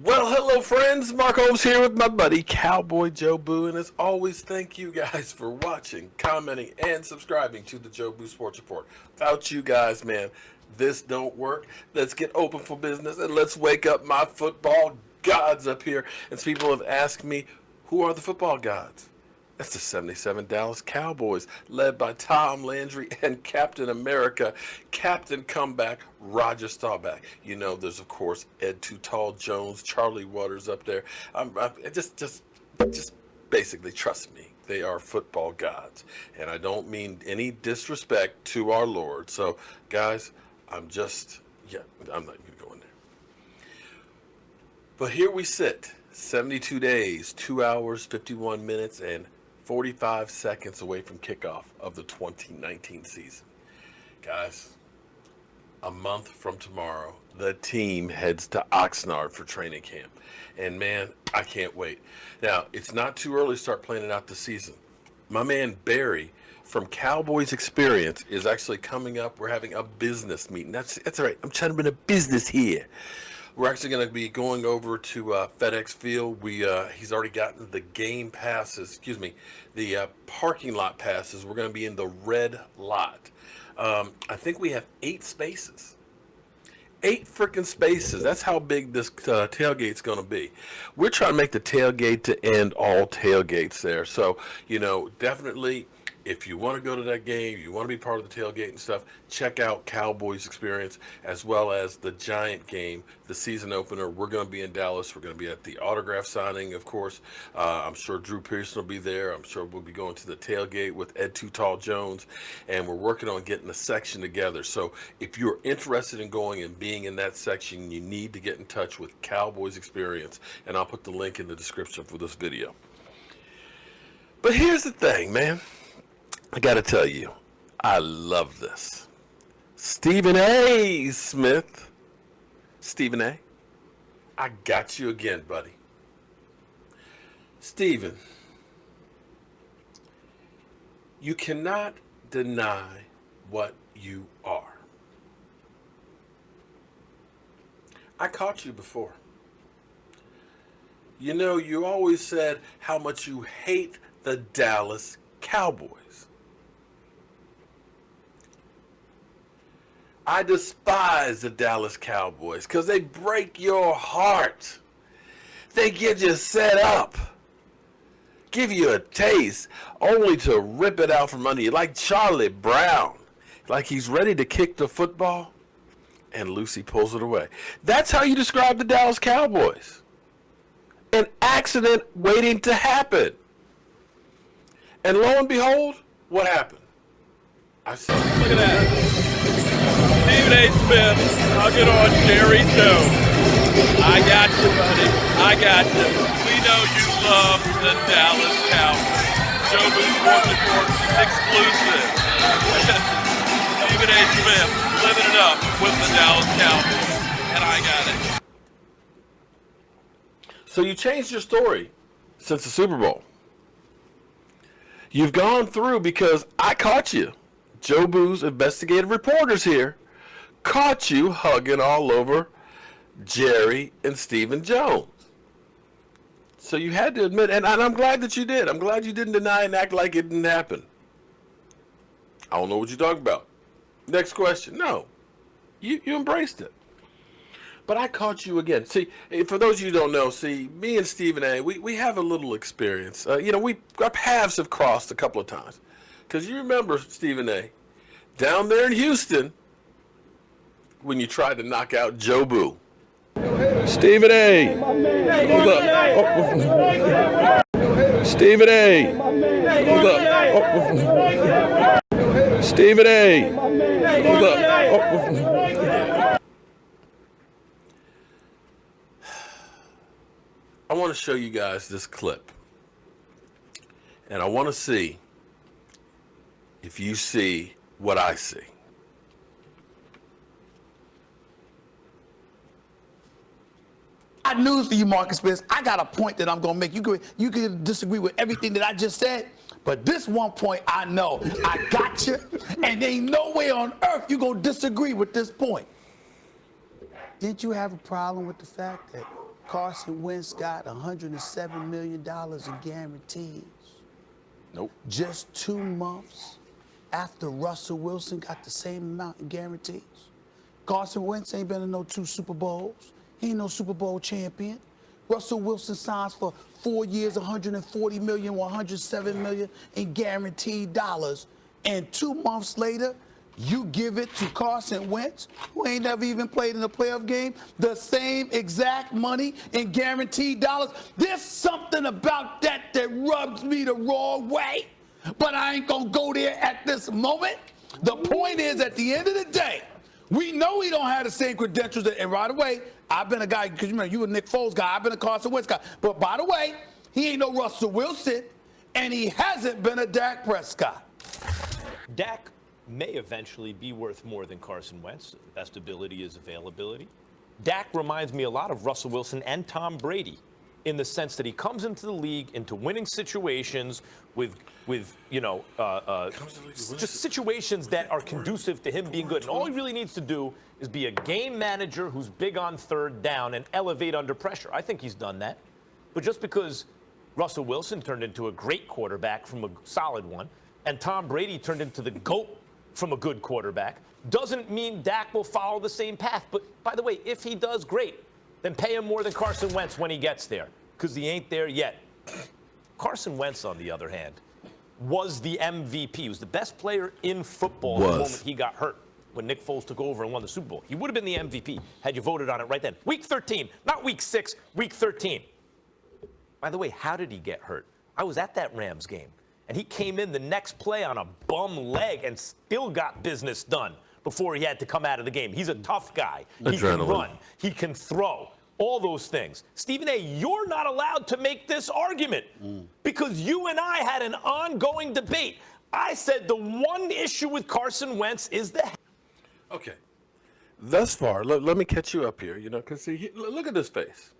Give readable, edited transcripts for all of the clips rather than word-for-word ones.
Well, hello friends, Mark Holmes here with my buddy Cowboy Jobu, and as always, thank you guys for watching, commenting, and subscribing to the Jobu Sports Report. Without you guys, man, this don't work. Let's get open for business, and let's wake up my football gods up here. And some people have asked me, who are the football gods? That's the 77 Dallas Cowboys, led by Tom Landry and Captain America, Captain Comeback, Roger Staubach. You know, there's, of course, Ed Too Tall Jones, Charlie Waters up there. Just basically, trust me, they are football gods. And I don't mean any disrespect to our Lord. So, guys, I'm not even going to go in there. But here we sit, 72 days, 2 hours, 51 minutes, and 45 seconds away from kickoff of the 2019 season. Guys, a month from tomorrow, the team heads to Oxnard for training camp. And man, I can't wait. Now, it's not too early to start planning out the season. My man Barry from Cowboys Experience is actually coming up. We're having a business meeting. That's all right. I'm trying to run a business here. We're actually going to be going over to FedEx Field. He's already gotten the game passes, the parking lot passes. We're going to be in the red lot. I think we have 8 spaces. 8 freaking spaces. That's how big this tailgate's going to be. We're trying to make the tailgate to end all tailgates there. So, definitely, if you want to go to that game, you want to be part of the tailgate and stuff, check out Cowboys Experience, as well as the Giant game, the season opener. We're going to be in Dallas. We're going to be at the autograph signing, of course. I'm sure Drew Pearson will be there. I'm sure we'll be going to the tailgate with Ed Too Tall Jones, and we're working on getting a section together. So if you're interested in going and being in that section, you need to get in touch with Cowboys Experience, and I'll put the link in the description for this video. But here's the thing, man. I got to tell you, I love this. Stephen A. Smith. Stephen A., I got you again, buddy. Stephen, you cannot deny what you are. I caught you before. You always said how much you hate the Dallas Cowboys. I despise the Dallas Cowboys because they break your heart. They get you set up, give you a taste, only to rip it out from under you, like Charlie Brown, like he's ready to kick the football, and Lucy pulls it away. That's how you describe the Dallas Cowboys. An accident waiting to happen. And lo and behold, what happened? I saw it. Look at that. Stephen A. Smith, I'll get on Jerry Jones. I got you, buddy. I got you. We know you love the Dallas Cowboys. Jobu Sports Report exclusive. Stephen A. Smith living it up with the Dallas Cowboys. And I got it. So you changed your story since the Super Bowl. You've gone through because I caught you. Jobu's investigative reporters here caught you hugging all over Jerry and Stephen Jones. So you had to admit, and I'm glad that you did. I'm glad you didn't deny and act like it didn't happen. I don't know what you're talking about. Next question. No, you embraced it. But I caught you again. See, for those of you who don't know, me and Stephen A., we have a little experience. Our paths have crossed a couple of times. Because you remember, Stephen A., down there in Houston, when you tried to knock out Jobu. Stephen A. Hold up. Stephen A. Hold up. Stephen A. Hold up. I want to show you guys this clip. And I want to see if you see what I see. I news for you, Marcus Spence. I got a point that I'm going to make. You can disagree with everything that I just said, but this one point I know. I got you, and there ain't no way on earth you going to disagree with this point. Didn't you have a problem with the fact that Carson Wentz got $107 million in guarantees. Nope. Just 2 months after Russell Wilson got the same amount in guarantees. Carson Wentz ain't been in no 2 Super Bowls. He ain't no Super Bowl champion. Russell Wilson signs for 4 years, $140 million, $107 million in guaranteed dollars. And 2 months later, you give it to Carson Wentz, who ain't never even played in a playoff game, the same exact money in guaranteed dollars. There's something about that rubs me the wrong way, but I ain't gonna go there at this moment. The point is, at the end of the day, we know he don't have the same credentials. And right away, I've been a guy, because you remember, you a Nick Foles guy, I've been a Carson Wentz guy. But by the way, he ain't no Russell Wilson, and he hasn't been a Dak Prescott. Dak may eventually be worth more than Carson Wentz. Best ability is availability. Dak reminds me a lot of Russell Wilson and Tom Brady in the sense that he comes into the league, into winning situations with just situations that are conducive to him being good. And all he really needs to do is be a game manager who's big on third down and elevate under pressure. I think he's done that. But just because Russell Wilson turned into a great quarterback from a solid one, and Tom Brady turned into the GOAT from a good quarterback, doesn't mean Dak will follow the same path. But by the way, if he does, great. Then pay him more than Carson Wentz when he gets there, because he ain't there yet. Carson Wentz, on the other hand, was the MVP. He was the best player in football the moment he got hurt, when Nick Foles took over and won the Super Bowl. He would have been the MVP had you voted on it right then. Week 13, not week 6, week 13. By the way, how did he get hurt? I was at that Rams game, and he came in the next play on a bum leg and still got business done before he had to come out of the game. He's a tough guy. He can run. He can throw. All those things. Stephen A., you're not allowed to make this argument because you and I had an ongoing debate. I said the one issue with Carson Wentz is the... Okay. Thus far, let me catch you up here, because look at this face.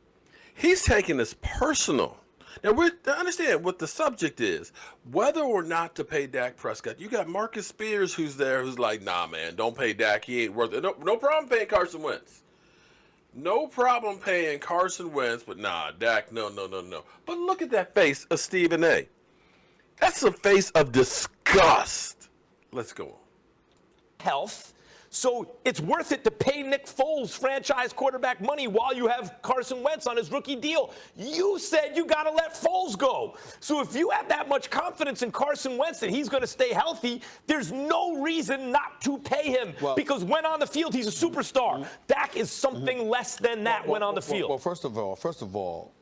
He's taking this personal. Now, understand what the subject is. Whether or not to pay Dak Prescott, you got Marcus Spears who's there who's like, nah, man, don't pay Dak. He ain't worth it. No problem paying Carson Wentz. No problem paying Carson Wentz, but nah, Dak, no. But look at that face of Stephen A. That's a face of disgust. Let's go on. Health. So it's worth it to pay Nick Foles franchise quarterback money while you have Carson Wentz on his rookie deal. You said you got to let Foles go. So if you have that much confidence in Carson Wentz that he's going to stay healthy, there's no reason not to pay him because when on the field, he's a superstar. Dak is something less than that when on the field. Well, first of all,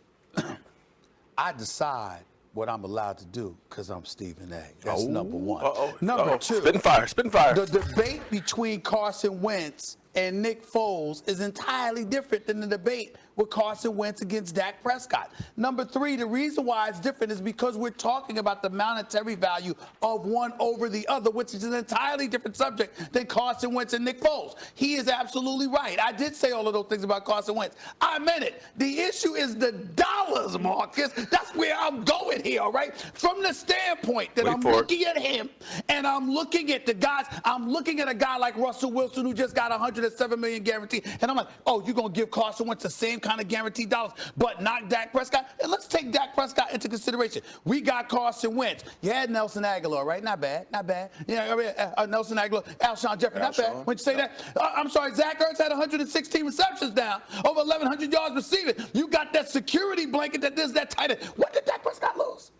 I decide what I'm allowed to do because I'm Stephen A. That's number one. Number two. Spitting fire. The debate between Carson Wentz and Nick Foles is entirely different than the debate with Carson Wentz against Dak Prescott. Number three, the reason why it's different is because we're talking about the monetary value of one over the other, which is an entirely different subject than Carson Wentz and Nick Foles. He is absolutely right. I did say all of those things about Carson Wentz. I meant it. The issue is the dollars, Marcus. That's where I'm going here, all right? From the standpoint that I'm looking at him and I'm looking at the guys, I'm looking at a guy like Russell Wilson who just got $107 million guaranteed, and I'm like, oh, you're going to give Carson Wentz the same kind of guaranteed dollars, but not Dak Prescott? And let's take Dak Prescott into consideration. We got Carson Wentz. You had Nelson Aguilar, right? Not bad. Nelson Aguilar, Alshon Jeffrey, not bad. When you say that, I'm sorry, Zach Ertz had 116 receptions down, over 1,100 yards receiving. You got that security blanket that does that tight end. What did Dak Prescott lose?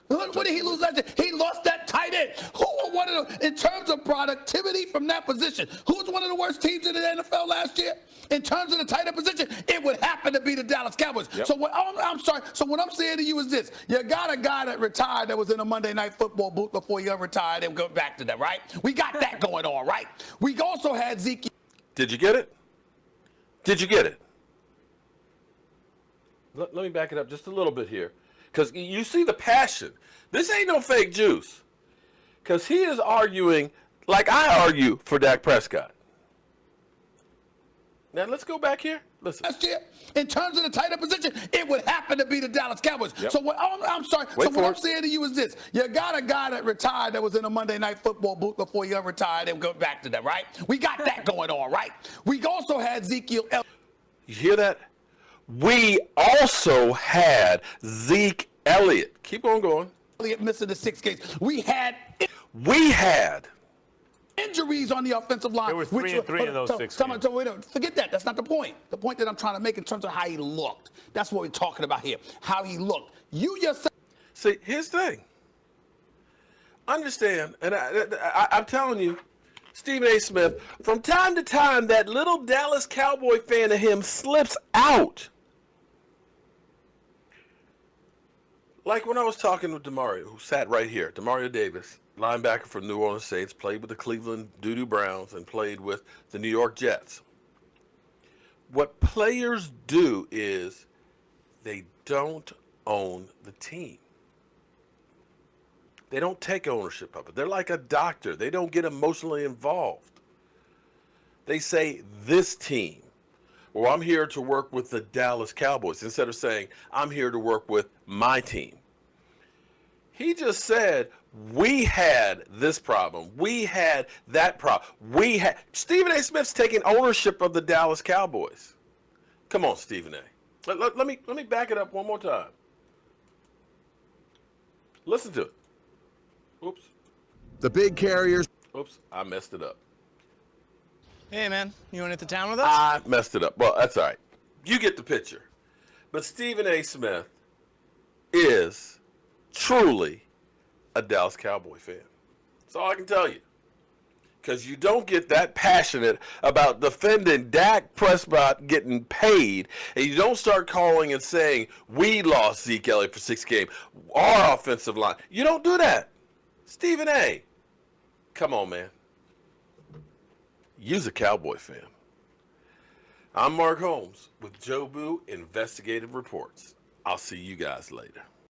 What did he lose last year? He lost that tight end. Who were one of the, in terms of productivity from that position, who was one of the worst teams in the NFL last year? In terms of the tight end position, it would happen to be the Dallas Cowboys. Yep. So what I'm saying to you is this. You got a guy that retired that was in a Monday Night Football booth before he got retired and go back to that, right? We got that going on, right? We also had Ezekiel. Did you get it? Let me back it up just a little bit here. Because you see the passion. This ain't no fake juice. Because he is arguing like I argue for Dak Prescott. Now, let's go back here. Listen. Last year, in terms of the tight end position, it would happen to be the Dallas Cowboys. Yep. So what I'm saying to you is this. You got a guy that retired that was in a Monday Night Football booth before he got retired and go back to that, right? We got that going on, right? We also had Ezekiel. You hear that? We also had Zeke Elliott. Keep on going. Elliott missing the 6 games. We had injuries on the offensive line. There were 3 and 3 in those 6 games. Forget that. That's not the point. The point that I'm trying to make in terms of how he looked. That's what we're talking about here. How he looked. You yourself. See, here's the thing. Understand, and I'm telling you, Stephen A. Smith, from time to time, that little Dallas Cowboy fan of him slips out. Like when I was talking with DeMario, who sat right here, DeMario Davis, linebacker for New Orleans Saints, played with the Cleveland Doo-Doo Browns and played with the New York Jets. What players do is they don't own the team. They don't take ownership of it. They're like a doctor. They don't get emotionally involved. They say, this team, or I'm here to work with the Dallas Cowboys, instead of saying, I'm here to work with my team. He just said, we had this problem. We had that problem. Stephen A. Smith's taking ownership of the Dallas Cowboys. Come on, Stephen A. Let me back it up one more time. Listen to it. Oops. The big carriers. Oops, I messed it up. Hey, man, you want to hit the town with us? I messed it up. Well, that's all right. You get the picture. But Stephen A. Smith is truly a Dallas Cowboy fan. That's all I can tell you. Because you don't get that passionate about defending Dak Prescott getting paid, and you don't start calling and saying, we lost Zeke Elliott for 6 games, our offensive line. You don't do that. Stephen A., come on, man. You's a Cowboy fan. I'm Mark Holmes with Jobu Investigative Reports. I'll see you guys later.